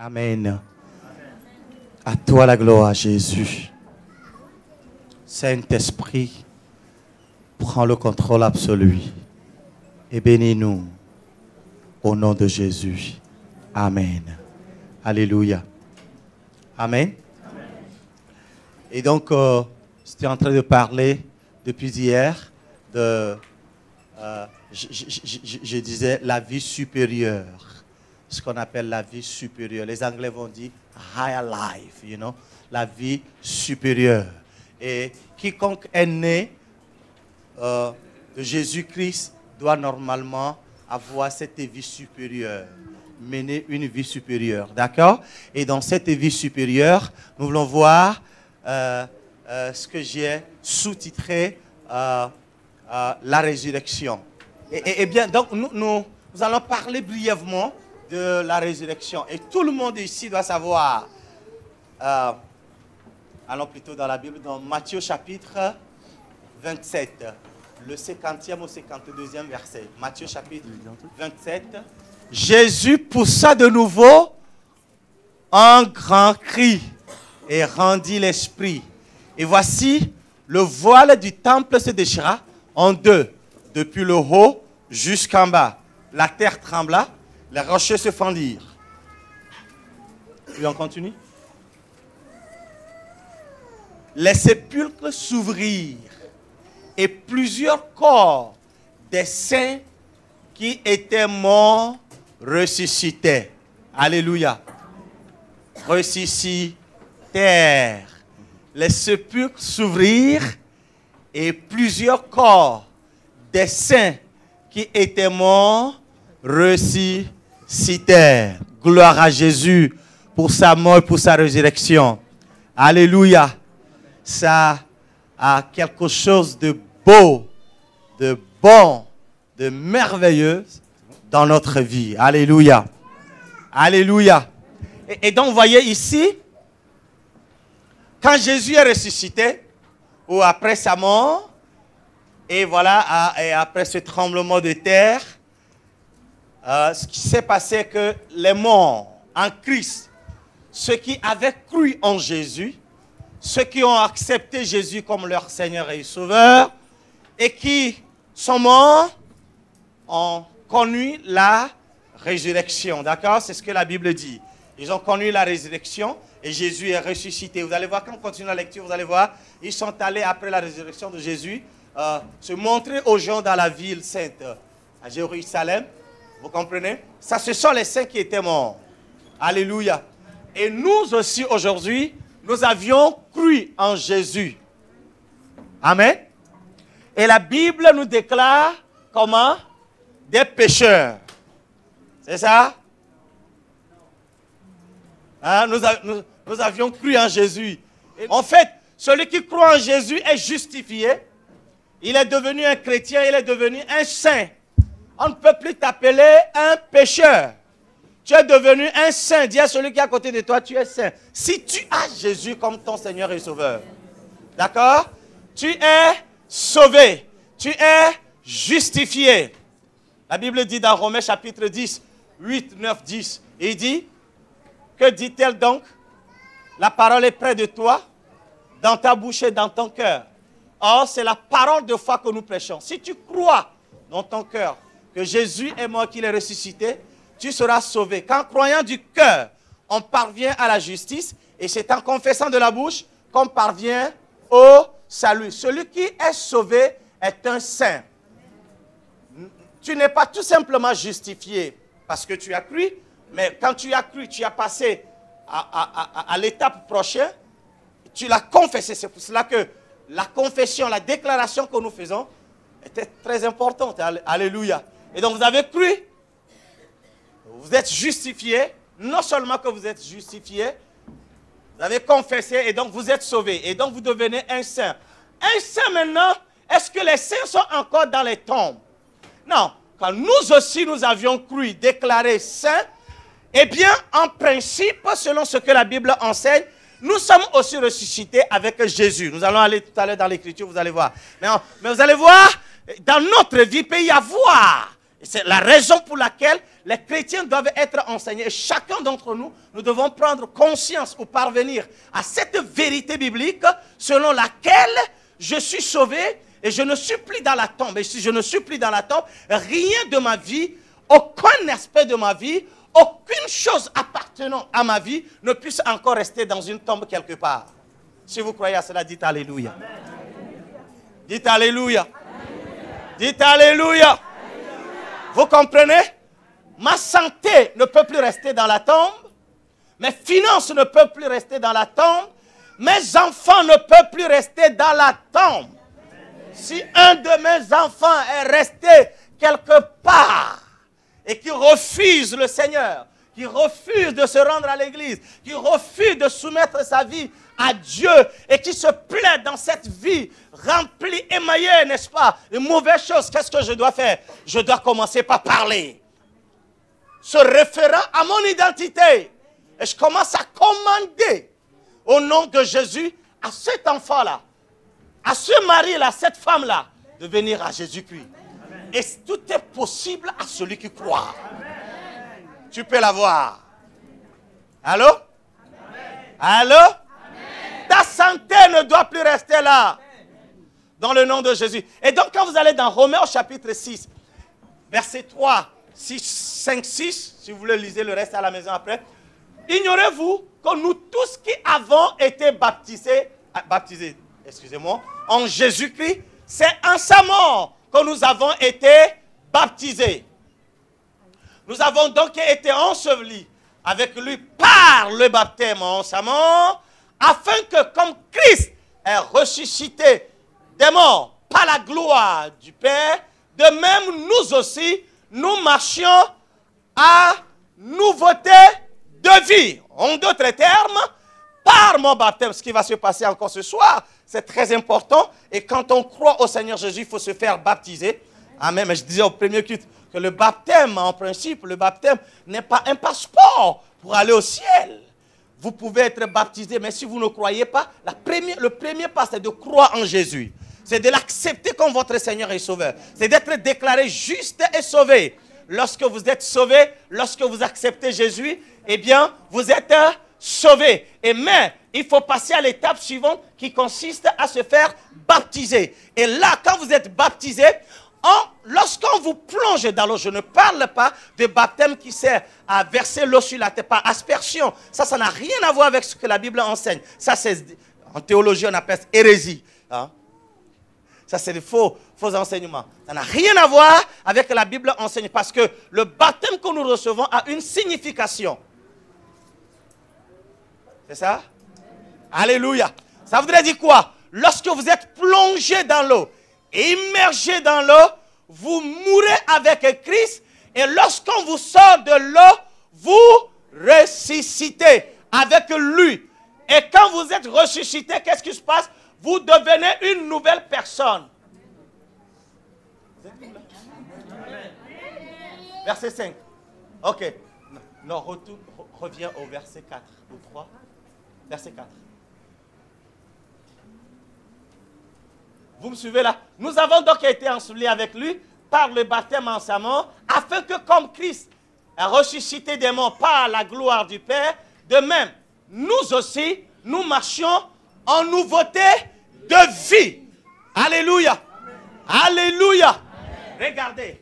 Amen. À toi la gloire, Jésus. Saint-Esprit, prends le contrôle absolu et bénis-nous au nom de Jésus. Amen. Alléluia. Amen. Amen. Et donc, j'étais en train de parler depuis hier de, je disais, la vie supérieure. Ce qu'on appelle la vie supérieure. Les Anglais vont dire higher life, you know, la vie supérieure. Et quiconque est né de Jésus-Christ doit normalement avoir cette vie supérieure, mener une vie supérieure, d'accord? Et dans cette vie supérieure, nous voulons voir ce que j'ai sous-titré la résurrection. Et bien, donc nous allons parler brièvement de la résurrection. Et tout le monde ici doit savoir. Allons plutôt dans la Bible, dans Matthieu chapitre 27, le 50e au 52e verset. Matthieu chapitre 27. Jésus poussa de nouveau un grand cri et rendit l'esprit. Et voici, le voile du temple se déchira en deux, depuis le haut jusqu'en bas. La terre trembla. Les rochers se fendirent. Et on continue. Les sépulcres s'ouvrirent et plusieurs corps des saints qui étaient morts ressuscitaient. Alléluia. Ressuscitèrent. Les sépulcres s'ouvrirent et plusieurs corps des saints qui étaient morts ressuscitèrent. Gloire à Jésus pour sa mort et pour sa résurrection. Alléluia. Ça a quelque chose de beau, de bon, de merveilleux dans notre vie. Alléluia. Alléluia. Et donc, vous voyez ici, quand Jésus est ressuscité, ou après sa mort, et voilà, et après ce tremblement de terre, ce qui s'est passé, c'est que les morts en Christ, ceux qui avaient cru en Jésus, ceux qui ont accepté Jésus comme leur Seigneur et Sauveur, et qui sont morts, ont connu la résurrection. D'accord? C'est ce que la Bible dit. Ils ont connu la résurrection et Jésus est ressuscité. Vous allez voir, quand on continue la lecture, vous allez voir, ils sont allés après la résurrection de Jésus se montrer aux gens dans la ville sainte, à Jérusalem. Vous comprenez? Ça, ce sont les saints qui étaient morts. Alléluia. Et nous aussi, aujourd'hui, nous avions cru en Jésus. Amen. Et la Bible nous déclare comment? Des pécheurs. C'est ça? Hein? Nous avions cru en Jésus. En fait, celui qui croit en Jésus est justifié. Il est devenu un chrétien, il est devenu un saint. On ne peut plus t'appeler un pécheur. Tu es devenu un saint. Dis à celui qui est à côté de toi, tu es saint. Si tu as Jésus comme ton Seigneur et Sauveur, d'accord? Tu es sauvé. Tu es justifié. La Bible dit dans Romains chapitre 10, 8, 9, 10, il dit, que dit-elle donc? La parole est près de toi, dans ta bouche et dans ton cœur. Or, c'est la parole de foi que nous prêchons. Si tu crois dans ton cœur que Jésus est mort, qu'il est ressuscité, tu seras sauvé. Qu'en croyant du cœur, on parvient à la justice, et c'est en confessant de la bouche qu'on parvient au salut. Celui qui est sauvé est un saint. Tu n'es pas tout simplement justifié parce que tu as cru, mais quand tu as cru, tu as passé à l'étape prochaine, tu l'as confessé. C'est pour cela que la confession, la déclaration que nous faisons était très importante. Alléluia. Et donc vous avez cru, vous êtes justifié, non seulement que vous êtes justifié, vous avez confessé et donc vous êtes sauvé. Et donc vous devenez un saint. Un saint maintenant, est-ce que les saints sont encore dans les tombes? Non. Quand nous aussi nous avions cru, déclaré saints, eh bien en principe, selon ce que la Bible enseigne, nous sommes aussi ressuscités avec Jésus. Nous allons aller tout à l'heure dans l'Écriture, vous allez voir. Mais vous allez voir, dans notre vie, il peut y avoir C'est la raison pour laquelle les chrétiens doivent être enseignés. Et chacun d'entre nous, nous devons prendre conscience ou parvenir à cette vérité biblique selon laquelle je suis sauvé et je ne suis plus dans la tombe. Et si je ne suis plus dans la tombe, rien de ma vie, aucun aspect de ma vie, aucune chose appartenant à ma vie ne puisse encore rester dans une tombe quelque part. Si vous croyez à cela, dites Alléluia. Amen. Dites Alléluia. Amen. Dites Alléluia. Amen. Vous comprenez? Ma santé ne peut plus rester dans la tombe. Mes finances ne peuvent plus rester dans la tombe. Mes enfants ne peuvent plus rester dans la tombe. Si un de mes enfants est resté quelque part et qui refuse le Seigneur, qui refuse de se rendre à l'église, qui refuse de soumettre sa vie à Dieu et qui se plaît dans cette vie remplie, émaillée, n'est-ce pas, de mauvaises choses, qu'est-ce que je dois faire? Je dois commencer par parler, se référant à mon identité. Et je commence à commander au nom de Jésus à cet enfant-là, à ce mari-là, à cette femme-là, de venir à Jésus-Christ. Et tout est possible à celui qui croit. Amen. Tu peux l'avoir. Allô? Amen. Allô? Amen. Ta santé ne doit plus rester là. Dans le nom de Jésus. Et donc quand vous allez dans Romains au chapitre 6, verset 3, 6, 5, 6, si vous voulez lisez le reste à la maison après. Ignorez-vous que nous tous qui avons été baptisés, excusez-moi, en Jésus-Christ, c'est en sa mort que nous avons été baptisés. Nous avons donc été ensevelis avec lui par le baptême en sa mort, afin que comme Christ est ressuscité des morts par la gloire du Père, de même nous aussi, nous marchions à nouveauté de vie. En d'autres termes, par mon baptême, ce qui va se passer encore ce soir, c'est très important. Et quand on croit au Seigneur Jésus, il faut se faire baptiser. Amen. Mais je disais au premier culte que le baptême, en principe, le baptême n'est pas un passeport pour aller au ciel. Vous pouvez être baptisé, mais si vous ne croyez pas, le premier pas, c'est de croire en Jésus. C'est de l'accepter comme votre Seigneur et Sauveur. C'est d'être déclaré juste et sauvé. Lorsque vous êtes sauvé, lorsque vous acceptez Jésus, eh bien, vous êtes sauvé. Mais il faut passer à l'étape suivante qui consiste à se faire baptiser. Et là, quand vous êtes baptisé, lorsqu'on vous plonge dans l'eau, je ne parle pas de baptême qui sert à verser l'eau sur la tête par aspersion. Ça n'a rien à voir avec ce que la Bible enseigne. Ça, c'est, en théologie, on appelle ça hérésie. Hein? Ça, c'est des faux enseignements. Ça n'a rien à voir avec ce que la Bible enseigne. Parce que le baptême que nous recevons a une signification. C'est ça? Alléluia. Ça voudrait dire quoi? Lorsque vous êtes plongé dans l'eau, immergé dans l'eau, vous mourrez avec Christ. Et lorsqu'on vous sort de l'eau, vous ressuscitez avec lui. Et quand vous êtes ressuscité, qu'est-ce qui se passe? Vous devenez une nouvelle personne. Verset 5. Ok. Non, reviens au verset 4 ou 3. Verset 4. Vous me suivez là? Nous avons donc été ensevelis avec lui par le baptême en sa mort, afin que comme Christ a ressuscité des morts par la gloire du Père, de même, nous aussi, nous marchions en nouveauté de vie. Alléluia. Amen. Alléluia. Amen. Regardez.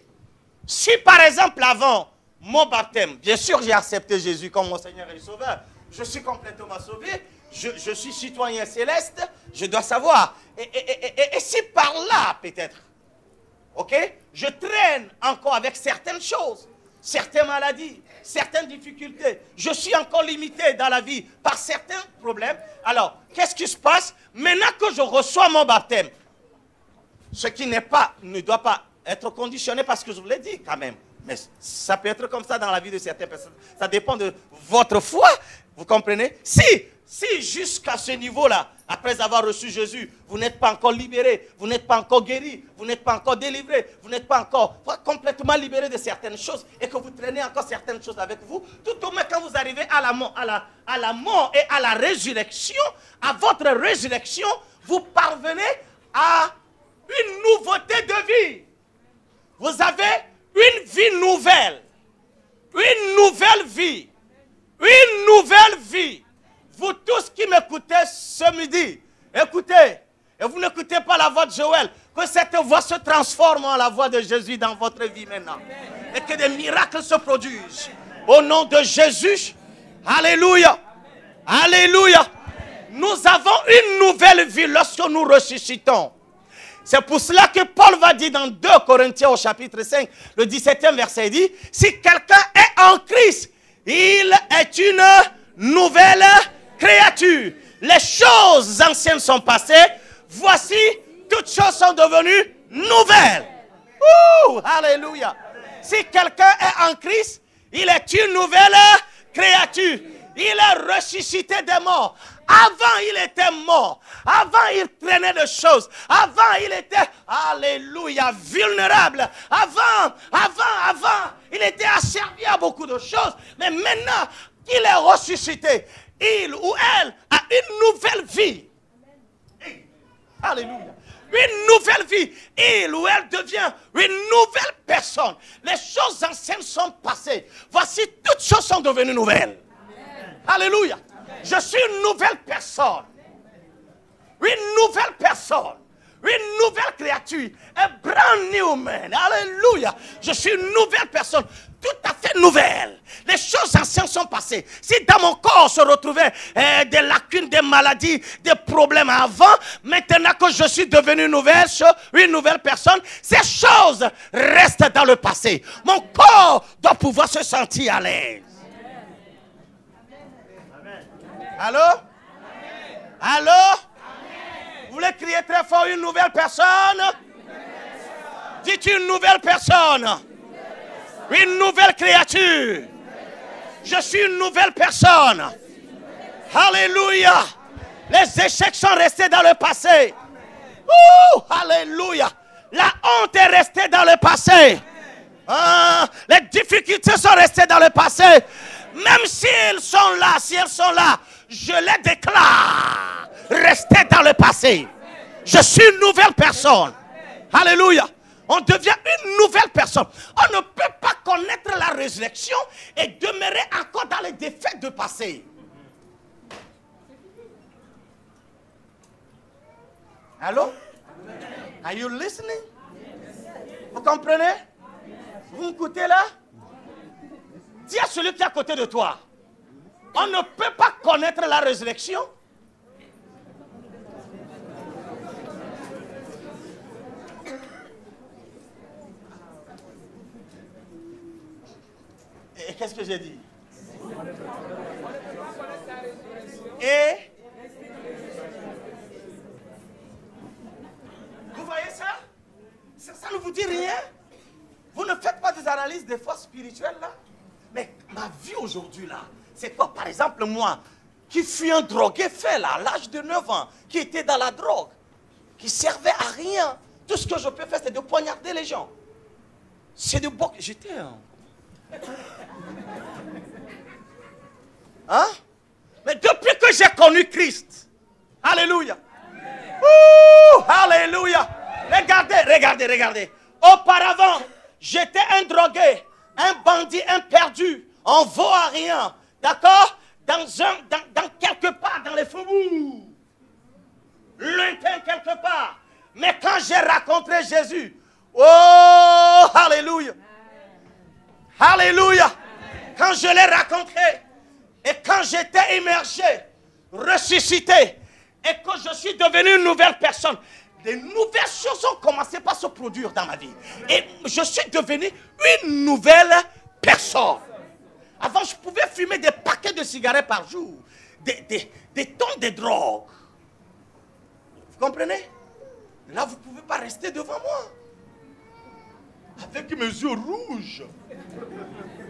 Si par exemple avant mon baptême, bien sûr j'ai accepté Jésus comme mon Seigneur et Sauveur, je suis complètement sauvé, je suis citoyen céleste, je dois savoir. Et si par là peut-être, ok, je traîne encore avec certaines choses, certaines maladies, certaines difficultés, je suis encore limité dans la vie par certains problèmes, alors qu'est-ce qui se passe? Maintenant que je reçois mon baptême, ce qui ne doit pas être conditionné parce que je vous l'ai dit quand même. Mais ça peut être comme ça dans la vie de certaines personnes. Ça dépend de votre foi, vous comprenez? Si jusqu'à ce niveau-là, après avoir reçu Jésus, vous n'êtes pas encore libéré, vous n'êtes pas encore guéri, vous n'êtes pas encore délivré, vous n'êtes pas encore complètement libéré de certaines choses et que vous traînez encore certaines choses avec vous, tout au moins quand vous arrivez à la mort et à la résurrection, à votre résurrection, vous parvenez à une nouveauté de vie. Vous avez une m'écoutez, et vous n'écoutez pas la voix de Joël, que cette voix se transforme en la voix de Jésus dans votre vie maintenant. Et que des miracles se produisent. Au nom de Jésus, alléluia, alléluia. Nous avons une nouvelle vie lorsque nous ressuscitons. C'est pour cela que Paul va dire dans 2 Corinthiens au chapitre 5, le 17e verset, il dit, si quelqu'un est en Christ, il est une nouvelle créature. Les choses anciennes sont passées, voici, toutes choses sont devenues nouvelles. Ouh, alléluia. Si quelqu'un est en Christ, il est une nouvelle créature. Il est ressuscité des morts. Avant, il était mort. Avant, il traînait des choses. Avant, il était, alléluia, vulnérable. Avant, il était asservi à beaucoup de choses. Mais maintenant qu'il est ressuscité, il ou elle a une nouvelle vie. Alléluia. Une nouvelle vie. Il ou elle devient une nouvelle personne. Les choses anciennes sont passées. Voici, toutes choses sont devenues nouvelles. Alléluia. Je suis une nouvelle personne. Une nouvelle personne. Une nouvelle créature. Un brand new man. Alléluia. Je suis une nouvelle personne. Tout à fait nouvelle. Les choses anciennes sont passées. Si dans mon corps se retrouvaient des lacunes, des maladies, des problèmes avant, maintenant que je suis devenu une nouvelle personne, ces choses restent dans le passé. Mon corps doit pouvoir se sentir à l'aise. Allô? Allô? Vous voulez crier très fort une nouvelle personne? Dites une nouvelle personne. Une nouvelle créature. Je suis une nouvelle personne. Alléluia. Les échecs sont restés dans le passé. Ouh, alléluia. La honte est restée dans le passé. Les difficultés sont restées dans le passé. Même si elles sont là, je les déclare. Restez dans le passé. Je suis une nouvelle personne. Alléluia. On devient une nouvelle personne. On ne peut pas connaître la résurrection et demeurer encore dans les défaites du passé. Allô? Are you listening? Vous comprenez? Vous m'écoutez là? Dis à celui qui est à côté de toi. On ne peut pas connaître la résurrection. Et qu'est-ce que j'ai dit? Et vous voyez ça? Ça ne vous dit rien? Vous ne faites pas des analyses des forces spirituelles là? Mais ma vie aujourd'hui là, c'est quoi? Par exemple moi, qui fus un drogué fait là, à l'âge de 9 ans, qui était dans la drogue, qui servait à rien. Tout ce que je peux faire, c'est de poignarder les gens. C'est de boxer. J'étais hein? Mais depuis que j'ai connu Christ, alléluia. Ouh, alléluia. Regardez. Auparavant, j'étais un drogué, un bandit, un perdu. On ne vaut à rien. D'accord? Dans quelque part, dans les faubourgs. Lointain quelque part. Mais quand j'ai rencontré Jésus, oh, alléluia. Alléluia. Quand je l'ai rencontré, et quand j'étais immergé, ressuscité, et que je suis devenu une nouvelle personne, des nouvelles choses ont commencé par se produire dans ma vie. Et je suis devenu une nouvelle personne. Avant, je pouvais fumer des paquets de cigarettes par jour, des tonnes de drogue. Vous comprenez? Là, vous ne pouvez pas rester devant moi. Avec mes yeux rouges.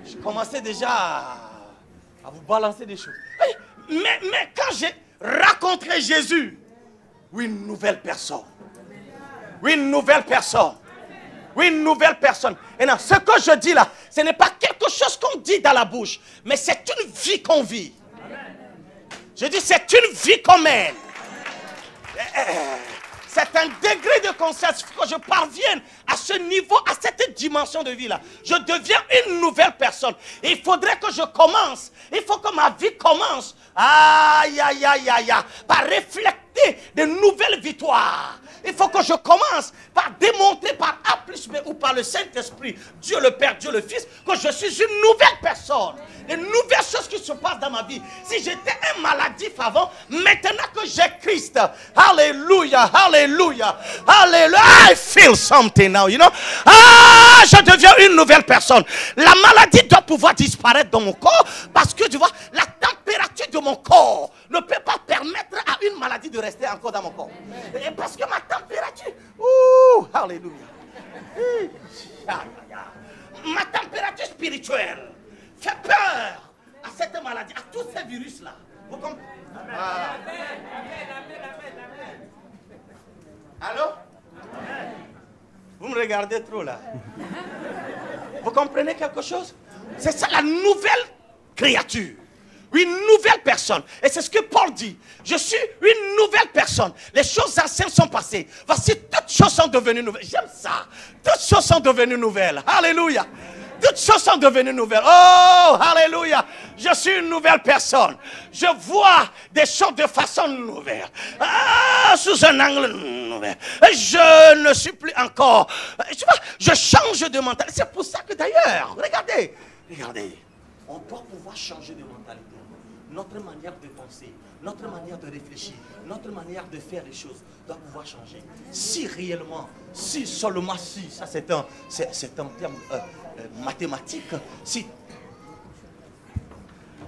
Je commençais déjà à vous balancer des choses. Mais quand j'ai rencontré Jésus, oui, une nouvelle personne. Oui, une nouvelle personne. Oui, une nouvelle personne. Et non, ce que je dis là, ce n'est pas quelque chose qu'on dit dans la bouche, mais c'est une vie qu'on vit. Je dis, c'est une vie qu'on mène. C'est un degré de conscience. Il faut que je parvienne à ce niveau, à cette dimension de vie-là. Je deviens une nouvelle personne. Et il faudrait que je commence. Il faut que ma vie commence. Par refléter remporter de nouvelles victoires. Il faut que je commence par démontrer par A plus B ou par le Saint-Esprit, Dieu le Père, Dieu le Fils, que je suis une nouvelle personne. Une nouvelle chose qui se passe dans ma vie. Si j'étais un maladif avant, maintenant que j'ai Christ, alléluia, alléluia, alléluia, I feel something now, you know. Ah, je deviens une nouvelle personne. La maladie doit pouvoir disparaître dans mon corps parce que tu vois, la température de mon corps ne peut pas permettre à une maladie de rester encore dans mon corps. Et parce que ma température, alléluia. Ma température spirituelle fait peur à cette maladie, à tous ces virus-là. Vous comprenez? Allô? Vous me regardez trop là. Vous comprenez quelque chose? C'est ça la nouvelle créature. Une nouvelle personne. Et c'est ce que Paul dit. Je suis une nouvelle personne. Les choses anciennes sont passées. Voici, toutes choses sont devenues nouvelles. J'aime ça. Toutes choses sont devenues nouvelles. Alléluia. Toutes choses sont devenues nouvelles. Oh, alléluia. Je suis une nouvelle personne. Je vois des choses de façon nouvelle. Sous un angle nouvel. Je ne suis plus encore. Tu vois, je change de mentalité. C'est pour ça que d'ailleurs, regardez. On doit pouvoir changer de mentalité. Notre manière de penser, notre manière de réfléchir, notre manière de faire les choses doit pouvoir changer. Si réellement, si seulement si, ça c'est un terme mathématique, si.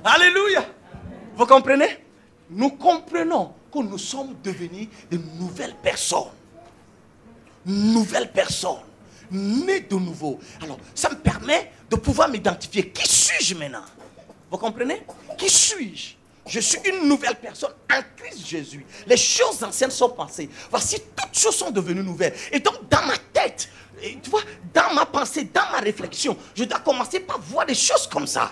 Alléluia. Vous comprenez? Nous comprenons que nous sommes devenus de nouvelles personnes. Nouvelles personnes. Nées de nouveau. Alors, ça me permet de pouvoir m'identifier. Qui suis-je maintenant? Vous comprenez? Qui suis-je? Je suis une nouvelle personne en Christ Jésus. Les choses anciennes sont passées. Voici, toutes choses sont devenues nouvelles. Et donc, dans ma tête, tu vois, dans ma pensée, dans ma réflexion, je dois commencer par voir des choses comme ça.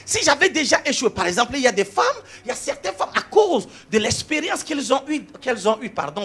Si j'avais déjà échoué, par exemple, il y a des femmes, il y a certaines femmes, à cause de l'expérience qu'elles ont eue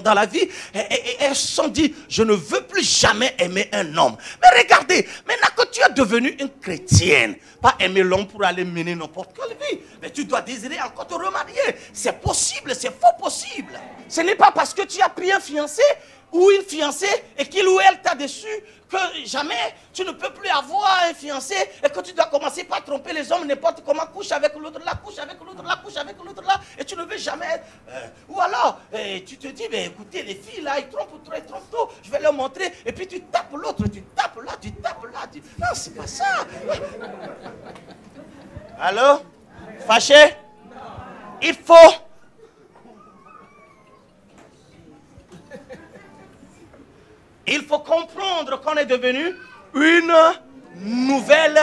dans la vie, et elles se sont dit, je ne veux plus jamais aimer un homme. Mais regardez, maintenant que tu es devenue une chrétienne, pas aimer l'homme pour aller mener n'importe quelle vie, mais tu dois désirer encore te remarier. C'est possible, c'est fort possible. Ce n'est pas parce que tu as pris un fiancé ou une fiancée et qu'il ou elle t'a déçu que jamais tu ne peux plus avoir un fiancé et que tu dois commencer par tromper les hommes n'importe comment, couche avec l'autre là, couche avec l'autre là, couche avec l'autre là, et tu ne veux jamais ou alors tu te dis, mais écoutez, les filles là, ils trompent trop, je vais leur montrer, et puis tu tapes l'autre, tu tapes là, non, c'est pas ça. Allô? Fâché? Il faut comprendre qu'on est devenu une nouvelle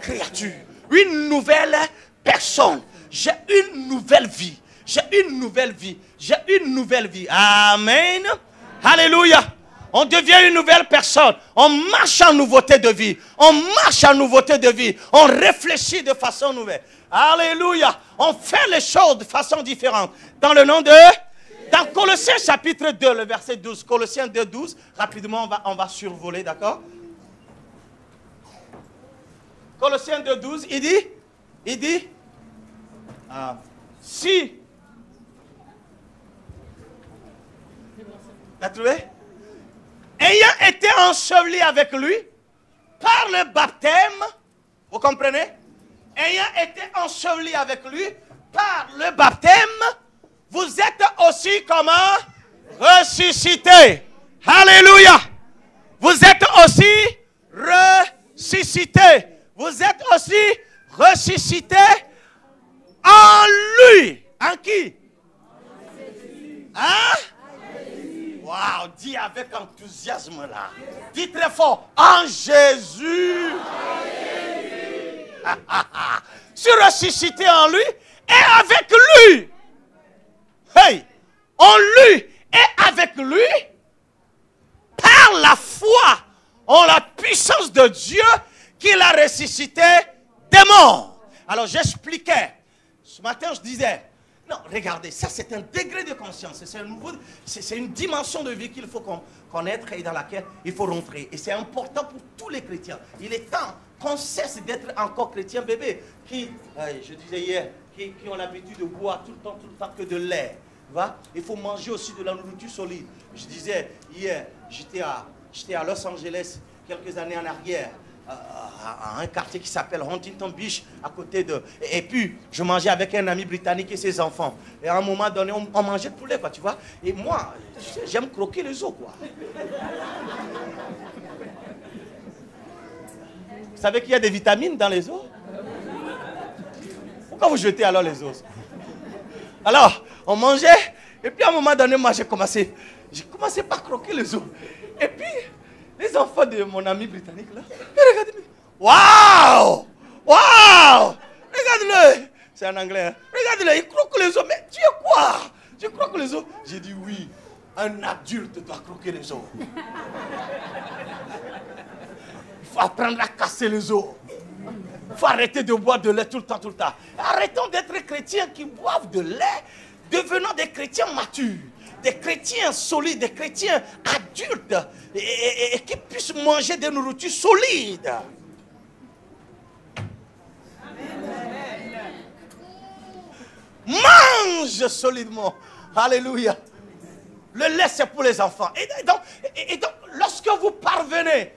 créature, une nouvelle personne. J'ai une nouvelle vie. Amen. Alléluia. On devient une nouvelle personne. On marche en nouveauté de vie. On réfléchit de façon nouvelle. Alléluia. On fait les choses de façon différente. Dans le nom de... Dans Colossiens chapitre 2, le verset 12, Colossiens 2, 12, rapidement on va survoler, d'accord? Colossiens 2, 12, il dit, si, t'as trouvé? Ayant été enseveli avec lui, par le baptême, vous comprenez? Ayant été enseveli avec lui, par le baptême, vous êtes aussi comment? Ressuscités. Alléluia. Vous êtes aussi ressuscités. Vous êtes aussi ressuscités en lui. En qui? Hein? Waouh, dis avec enthousiasme là. Dis très fort. En Jésus. Je suis ressuscité en lui et avec lui. Hey, en lui et avec lui, par la foi, en la puissance de Dieu qu'il a ressuscité des morts. Alors j'expliquais, ce matin je disais, non, regardez, ça c'est un degré de conscience, c'est une dimension de vie qu'il faut connaître et dans laquelle il faut rentrer. Et c'est important pour tous les chrétiens. Il est temps qu'on cesse d'être encore chrétien bébé, je disais hier, qui ont l'habitude de boire tout le temps que de lait. Tu vois? Il faut manger aussi de la nourriture solide. Je disais, hier, j'étais à Los Angeles, quelques années en arrière, à un quartier qui s'appelle Huntington Beach, à côté de... Et puis, je mangeais avec un ami britannique et ses enfants. Et à un moment donné, on mangeait de poulet, quoi, tu vois. Et moi, tu sais, j'aime croquer les os, quoi. Vous savez qu'il y a des vitamines dans les os? Pourquoi vous jetez alors les os? Alors, on mangeait, et puis à un moment donné, moi, j'ai commencé par croquer les os. Et puis, les enfants de mon ami britannique, là, regardez-moi. Waouh! Waouh! Regarde-le! C'est en anglais. Hein? Regarde-le, il croque les os. Mais tu es quoi? Tu croques les os? J'ai dit oui. Un adulte doit croquer les os. Il faut apprendre à casser les os. Il faut arrêter de boire de lait tout le temps, tout le temps. Arrêtons d'être chrétiens qui boivent de lait. Devenons des chrétiens matures. Des chrétiens solides, des chrétiens adultes et qui puissent manger des nourritures solides. Mange solidement. Alléluia. Le lait, c'est pour les enfants. Et donc, lorsque vous parvenez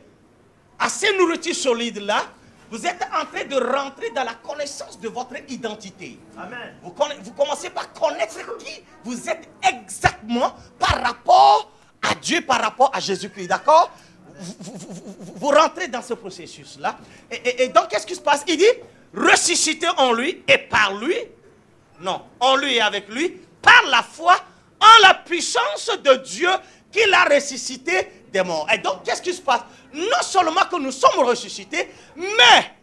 à ces nourritures solides-là, vous êtes en train de rentrer dans la connaissance de votre identité. Amen. Vous commencez par connaître qui vous êtes exactement par rapport à Dieu, par rapport à Jésus-Christ. D'accord? Vous rentrez dans ce processus-là. Et donc, qu'est-ce qui se passe? Il dit, ressuscité en lui et par lui. Non, en lui et avec lui, par la foi, en la puissance de Dieu qui l'a ressuscité des morts. Et donc, qu'est-ce qui se passe? Non seulement que nous sommes ressuscités, mais,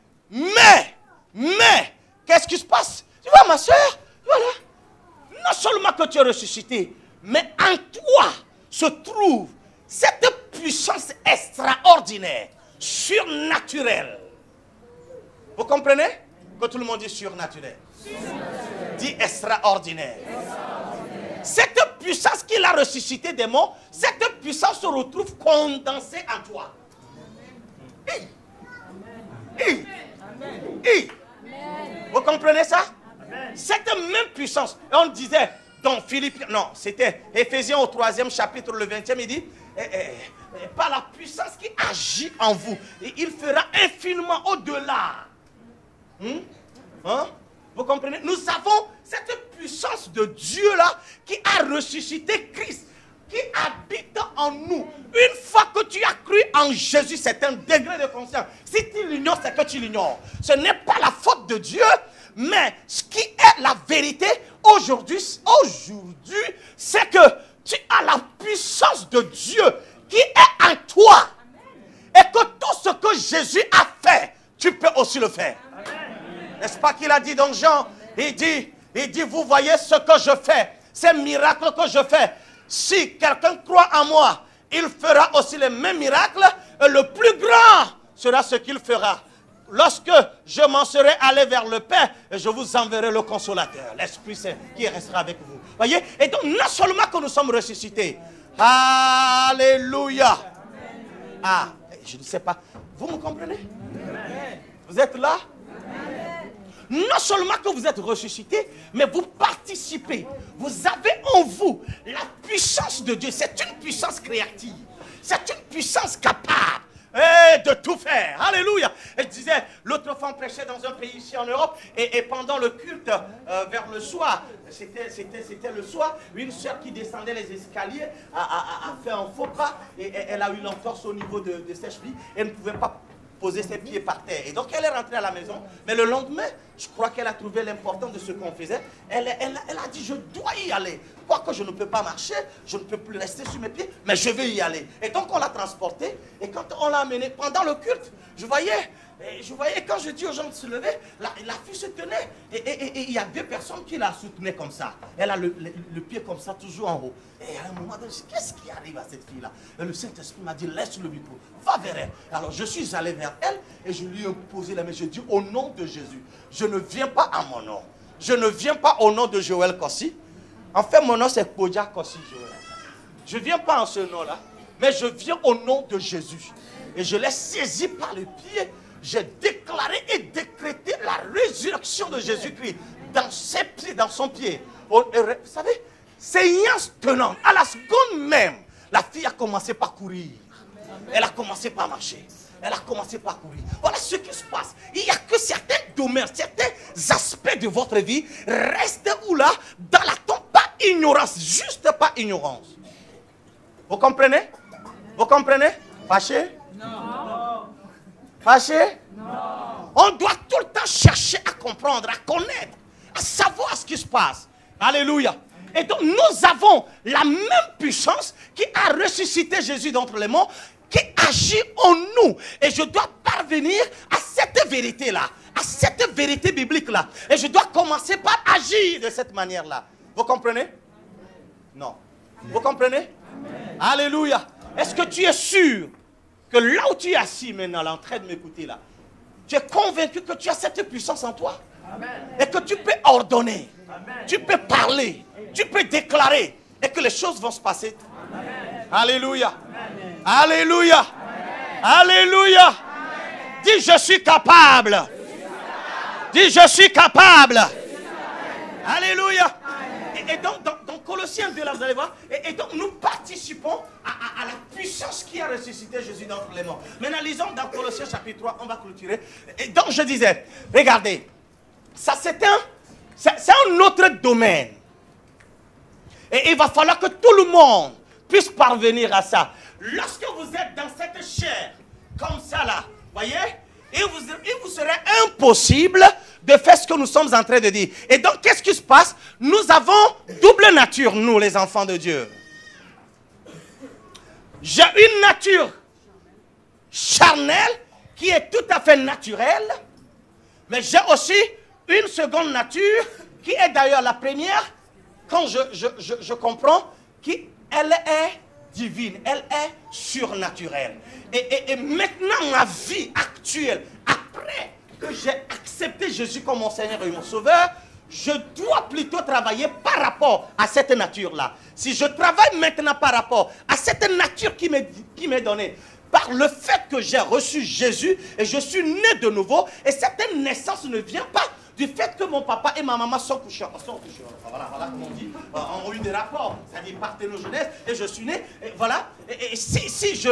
qu'est-ce qui se passe? Tu vois, ma soeur, voilà. Non seulement que tu es ressuscité, mais en toi se trouve cette puissance extraordinaire, surnaturelle. Vous comprenez? Que tout le monde dit surnaturel. Dit extraordinaire. Cette puissance qu'il a ressuscité des morts, cette puissance se retrouve condensée en toi. Vous comprenez ça? Cette même puissance, on disait dans Philippiens, non, c'était Éphésiens au 3e chapitre, le 20e, il dit, par la puissance qui agit en vous, et il fera infiniment au-delà. Vous comprenez? Nous avons cette puissance de Dieu-là qui a ressuscité Christ, qui habite en nous. Une fois que tu as cru en Jésus, c'est un degré de conscience. Si tu l'ignores, c'est que tu l'ignores. Ce n'est pas la faute de Dieu, mais ce qui est la vérité aujourd'hui, c'est que tu as la puissance de Dieu qui est en toi. Et que tout ce que Jésus a fait, tu peux aussi le faire. N'est-ce pas qu'il a dit dans Jean? Il dit, vous voyez ce que je fais, ces miracles que je fais. Si quelqu'un croit en moi, il fera aussi les mêmes miracles, et le plus grand sera ce qu'il fera. Lorsque je m'en serai allé vers le Père, je vous enverrai le Consolateur, l'Esprit Saint, qui restera avec vous. Voyez? Et donc, non seulement que nous sommes ressuscités, alléluia. Ah, je ne sais pas, vous me comprenez? Vous êtes là? Non seulement que vous êtes ressuscité, mais vous participez. Vous avez en vous la puissance de Dieu. C'est une puissance créative. C'est une puissance capable de tout faire. Alléluia. Et je disais, l'autre fois on prêchait dans un pays ici en Europe, et pendant le culte, vers le soir, c'était le soir, une soeur qui descendait les escaliers a fait un faux pas, et elle a eu l'entorse au niveau de ses chevilles, et ne pouvait pas poser ses pieds par terre. Et donc elle est rentrée à la maison. Mais le lendemain, je crois qu'elle a trouvé l'important de ce qu'on faisait. Elle a dit, je dois y aller. Quoique je ne peux pas marcher, je ne peux plus rester sur mes pieds, mais je vais y aller. Et donc on l'a transportée. Et quand on l'a amenée pendant le culte, je voyais quand je dis aux gens de se lever, la fille se tenait. Et il y a deux personnes qui la soutenaient comme ça. Elle a le pied comme ça, toujours en haut. Et à un moment donné, qu'est-ce qui arrive à cette fille-là? Et le Saint-Esprit m'a dit, laisse le micro, va vers elle. Alors je suis allé vers elle et je lui ai posé la main. Je dis, au nom de Jésus, je ne viens pas à mon nom. Je ne viens pas au nom de Joël Kossi. En fait, mon nom c'est Kodja Kossi Joël. Je ne viens pas en ce nom-là, mais je viens au nom de Jésus. Et je l'ai saisi par le pied. J'ai déclaré et décrété la résurrection de Jésus-Christ dans ses pieds, dans son pied. Vous savez, séance tenante, à la seconde même, la fille a commencé par courir. Elle a commencé par marcher. Elle a commencé par courir. Voilà ce qui se passe. Il n'y a que certains domaines, certains aspects de votre vie restent où là, dans la tombe, pas ignorance, juste pas ignorance. Vous comprenez? Vous comprenez? Fâché? Non. Fâché? Non. On doit tout le temps chercher à comprendre, à connaître, à savoir ce qui se passe. Alléluia. Et donc nous avons la même puissance qui a ressuscité Jésus d'entre les morts, qui agit en nous. Et je dois parvenir à cette vérité-là, à cette vérité biblique-là. Et je dois commencer par agir de cette manière-là. Vous comprenez? Non. Vous comprenez? Amen. Alléluia. Est-ce que tu es sûr que là où tu es assis maintenant, là, en train de m'écouter là, tu es convaincu que tu as cette puissance en toi? Amen. Et que tu peux ordonner, amen, tu peux parler, tu peux déclarer, et que les choses vont se passer. Amen. Alléluia. Amen. Alléluia. Amen. Alléluia. Amen. Dis je suis capable. Dis je suis capable. Alléluia. Et donc, dans Colossiens 2, là, vous allez voir, et donc nous participons à la puissance qui a ressuscité Jésus d'entre les morts. Maintenant, lisons dans Colossiens chapitre 3, on va clôturer. Et donc, je disais, regardez, ça c'est un autre domaine. Et il va falloir que tout le monde puisse parvenir à ça. Lorsque vous êtes dans cette chair, comme ça là, voyez, il vous serait impossible de faire ce que nous sommes en train de dire. Et donc, qu'est-ce qui se passe? Nous avons double nature, nous, les enfants de Dieu. J'ai une nature charnelle qui est tout à fait naturelle, mais j'ai aussi une seconde nature qui est d'ailleurs la première, quand je comprends, elle est divine, elle est surnaturelle. Et maintenant, ma vie actuelle, après que j'ai accepté Jésus comme mon Seigneur et mon Sauveur, je dois plutôt travailler par rapport à cette nature-là. Si je travaille maintenant par rapport à cette nature qui m'est donnée, par le fait que j'ai reçu Jésus et je suis né de nouveau, et cette naissance ne vient pas du fait que mon papa et ma maman sont couchés. Voilà comme on dit, ont eu des rapports, c'est-à-dire parthénogenèse, et je suis né, et voilà. Et si je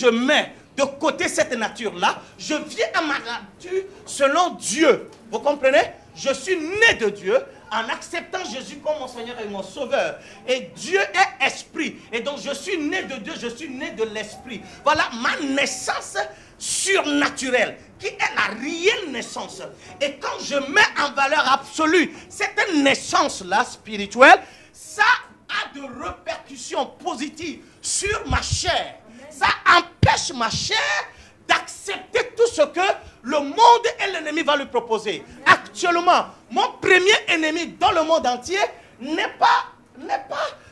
mets de côté cette nature-là, je viens à ma nature selon Dieu. Vous comprenez? Je suis né de Dieu en acceptant Jésus comme mon Seigneur et mon Sauveur. Et Dieu est esprit. Et donc je suis né de Dieu, je suis né de l'esprit. Voilà ma naissance surnaturelle, qui est la réelle naissance. Et quand je mets en valeur absolue cette naissance-là spirituelle, ça a de répercussions positives sur ma chair. Ça empêche ma chair d'accepter tout ce que le monde et l'ennemi va lui proposer. Actuellement, mon premier ennemi dans le monde entier n'est pas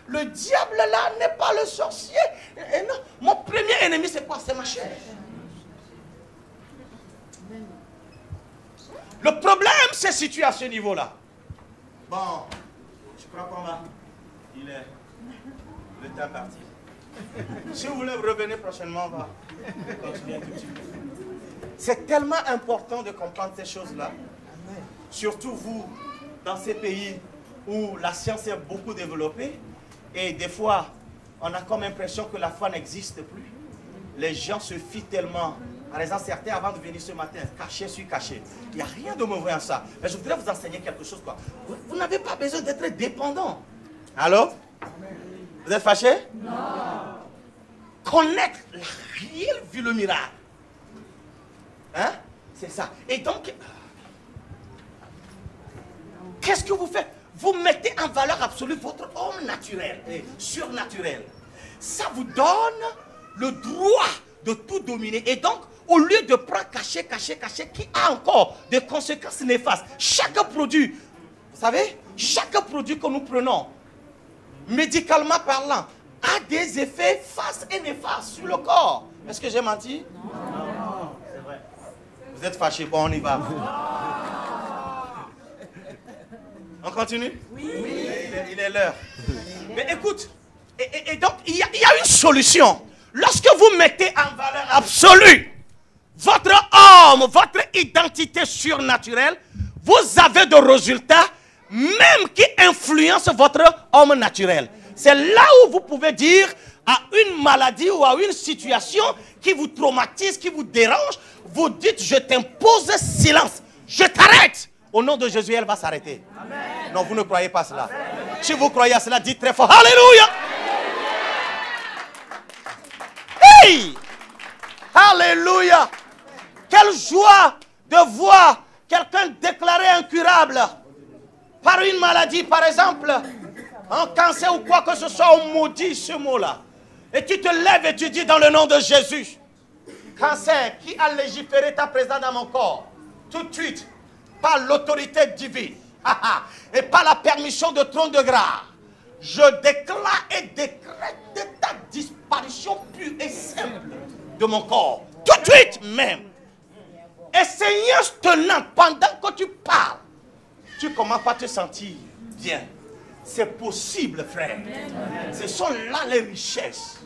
le diable là, n'est pas le sorcier. Et non, mon premier ennemi c'est quoi? C'est ma chair. Le problème se situe à ce niveau-là. Bon, je crois qu'on va. Il est le temps parti. Si vous voulez revenir prochainement, on va continuer tout de suite. C'est tellement important de comprendre ces choses-là. Surtout vous, dans ces pays où la science est beaucoup développée, et des fois, on a comme impression que la foi n'existe plus. Les gens se fient tellement. Par exemple, certains, avant de venir ce matin, caché sur caché. Il n'y a rien de mauvais en ça. Mais je voudrais vous enseigner quelque chose. Quoi. Vous n'avez pas besoin d'être dépendant. Allô? Vous êtes fâché? Non. Connaître la réelle vie, le miracle. Hein? C'est ça. Et donc, qu'est-ce que vous faites? Vous mettez en valeur absolue votre homme naturel et surnaturel. Ça vous donne le droit de tout dominer. Et donc, au lieu de prendre caché, qui a encore des conséquences néfastes, chaque produit, vous savez, chaque produit que nous prenons, médicalement parlant, a des effets fastes et néfastes sur le corps. Est-ce que j'ai menti? Non. C'est vrai. Vous êtes fâchés, bon, on y va. On continue? Oui. Il est l'heure. Mais écoute, et donc, il y a une solution. Lorsque vous mettez en valeur absolue votre homme, votre identité surnaturelle, vous avez de résultats même qui influence votre homme naturel. C'est là où vous pouvez dire à une maladie ou à une situation qui vous traumatise, qui vous dérange, vous dites, je t'impose silence, je t'arrête. Au nom de Jésus, elle va s'arrêter. Non, vous ne croyez pas cela. Amen. Si vous croyez à cela, dites très fort, Alléluia. Hey! Alléluia. Quelle joie de voir quelqu'un déclaré incurable par une maladie, par exemple, un cancer ou quoi que ce soit, on maudit ce mot-là. Et tu te lèves et tu dis dans le nom de Jésus, cancer, qui a légiféré ta présence dans mon corps, tout de suite, par l'autorité divine et par la permission de trône de grâce, je déclare et décrète ta disparition pure et simple de mon corps. Tout de suite même. Et Seigneur tenant, pendant que tu parles, tu commences pas à te sentir bien. C'est possible, frère. Ce sont là les richesses.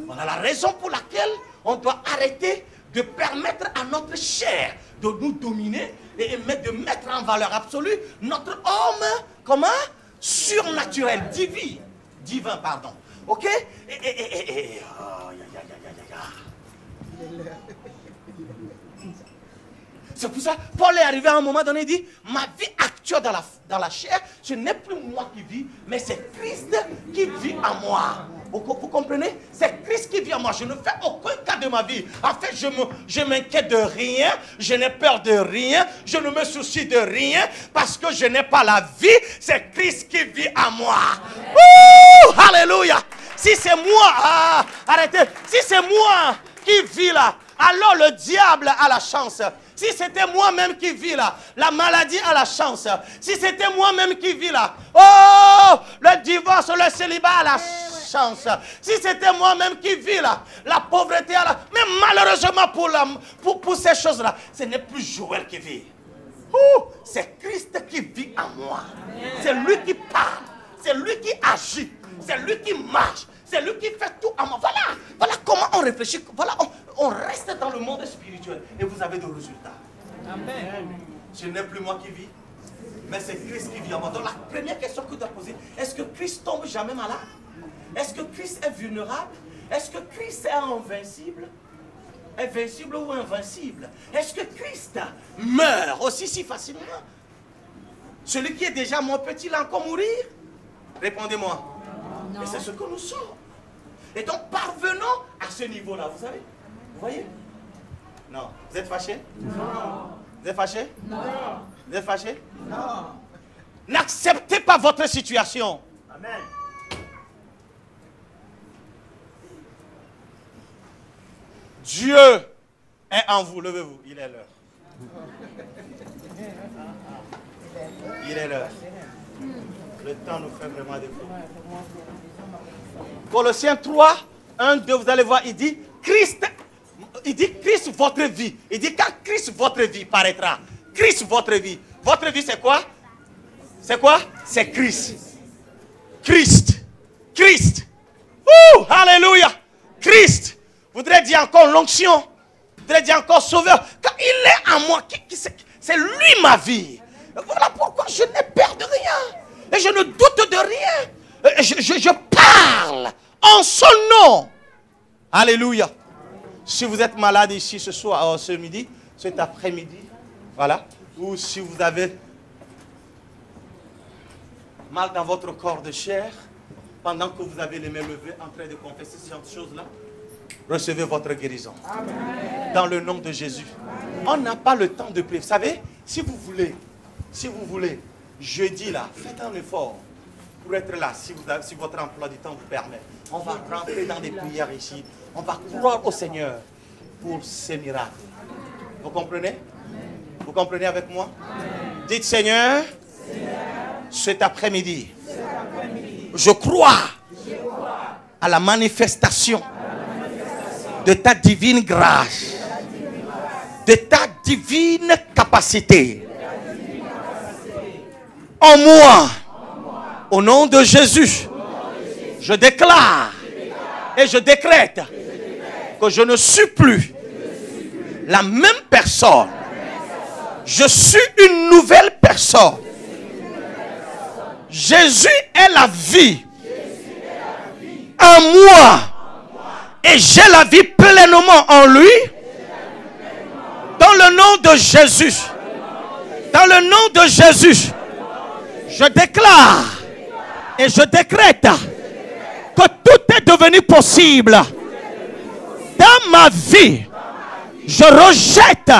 On a la raison pour laquelle on doit arrêter de permettre à notre chair de nous dominer et de mettre en valeur absolue notre homme, comment? Surnaturel, divin, pardon. Ok? C'est pour ça, Paul est arrivé à un moment donné, il dit, ma vie actuelle dans la chair, ce n'est plus moi qui vis, mais c'est Christ qui vit en moi. Vous comprenez? C'est Christ qui vit en moi. Je ne fais aucun cas de ma vie. En fait, je m'inquiète de rien, je n'ai peur de rien, je ne me soucie de rien, parce que je n'ai pas la vie, c'est Christ qui vit en moi. Ouh, alléluia! Si c'est moi, arrêtez, si c'est moi qui vis là, alors le diable a la chance. Si c'était moi-même qui vis là, la maladie a la chance. Si c'était moi-même qui vis là, oh, le divorce, le célibat a la chance. Si c'était moi-même qui vis là, la pauvreté a la... Mais malheureusement pour ces choses-là, ce n'est plus Joël qui vit. C'est Christ qui vit en moi. C'est lui qui parle. C'est lui qui agit. C'est lui qui marche. C'est lui qui fait tout en moi. Voilà comment on réfléchit. Voilà, on reste dans le monde spirituel et vous avez des résultats. Amen. Ce n'est plus moi qui vis, mais c'est Christ qui vit en moi. Donc la première question que tu dois poser, est-ce que Christ tombe jamais malade? Est-ce que Christ est vulnérable? Est-ce que Christ est invincible? Invincible ou invincible? Est-ce que Christ meurt aussi si facilement? Celui qui est déjà mort peut-il encore mourir? Répondez-moi. Et c'est ce que nous sommes. Et donc parvenons à ce niveau-là, vous savez? Vous voyez? Non. Vous êtes fâché? Non. Vous êtes fâché? Non. Vous êtes fâché? Non. N'acceptez pas votre situation. Amen. Dieu est en vous. Levez-vous. Il est l'heure. Il est l'heure. Le temps nous fait vraiment défaut. Colossiens 3, 1, 2, vous allez voir, il dit Christ votre vie. Il dit quand Christ votre vie paraîtra. Christ votre vie. Votre vie c'est quoi? C'est quoi? C'est Christ. Christ. Christ. Ouh, alléluia. Christ. Vous voudrez dire encore l'onction. Vous voudrez dire encore sauveur. Quand il est en moi, c'est lui ma vie. Voilà pourquoi je n'ai peur de rien. Et je ne doute de rien. Je parle en son nom. Alléluia. Si vous êtes malade ici ce soir, ce midi, cet après-midi, voilà, ou si vous avez mal dans votre corps de chair, pendant que vous avez les mains levées en train de confesser ces choses-là, recevez votre guérison. Amen. Dans le nom de Jésus. Amen. On n'a pas le temps de prier. Vous savez, si vous voulez, jeudi là, faites un effort pour être là, si votre emploi du temps vous permet. On va rentrer dans des prières ici. On va croire au Seigneur pour ces miracles. Vous comprenez? Vous comprenez avec moi? Dites Seigneur, cet après-midi, je crois à la manifestation de ta divine grâce, de ta divine capacité en moi. Au nom de Jésus, je déclare et je décrète que je ne suis plus la même personne. Je suis une nouvelle personne. Jésus est la vie. En moi. Et j'ai la vie pleinement en lui. Dans le nom de Jésus. Dans le nom de Jésus. Je déclare et je décrète que tout est devenu possible. Dans ma vie, je rejette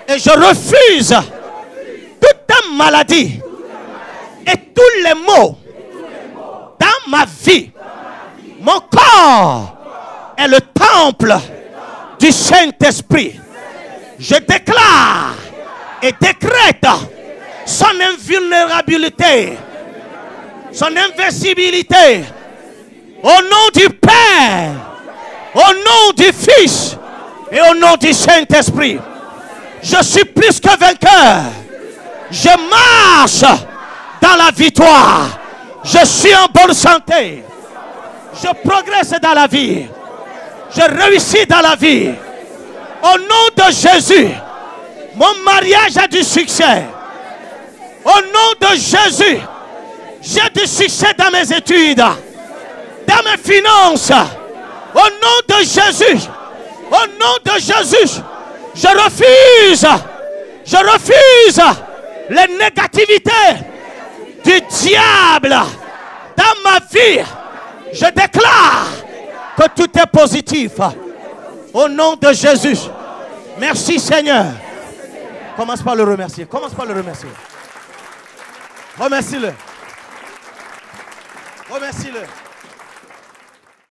et je refuse toute maladie et tous les maux dans ma vie. Mon corps est le temple du Saint-Esprit. Je déclare et décrète son invulnérabilité, son invincibilité. Au nom du Père, au nom du Fils et au nom du Saint-Esprit. Je suis plus que vainqueur. Je marche dans la victoire. Je suis en bonne santé. Je progresse dans la vie. Je réussis dans la vie. Au nom de Jésus, mon mariage a du succès. Au nom de Jésus, j'ai du succès dans mes études, dans mes finances. Au nom de Jésus, au nom de Jésus, je refuse les négativités du diable dans ma vie. Je déclare que tout est positif. Au nom de Jésus. Merci Seigneur. Commence par le remercier. Commence par le remercier. Remercie-le. Remercie-le.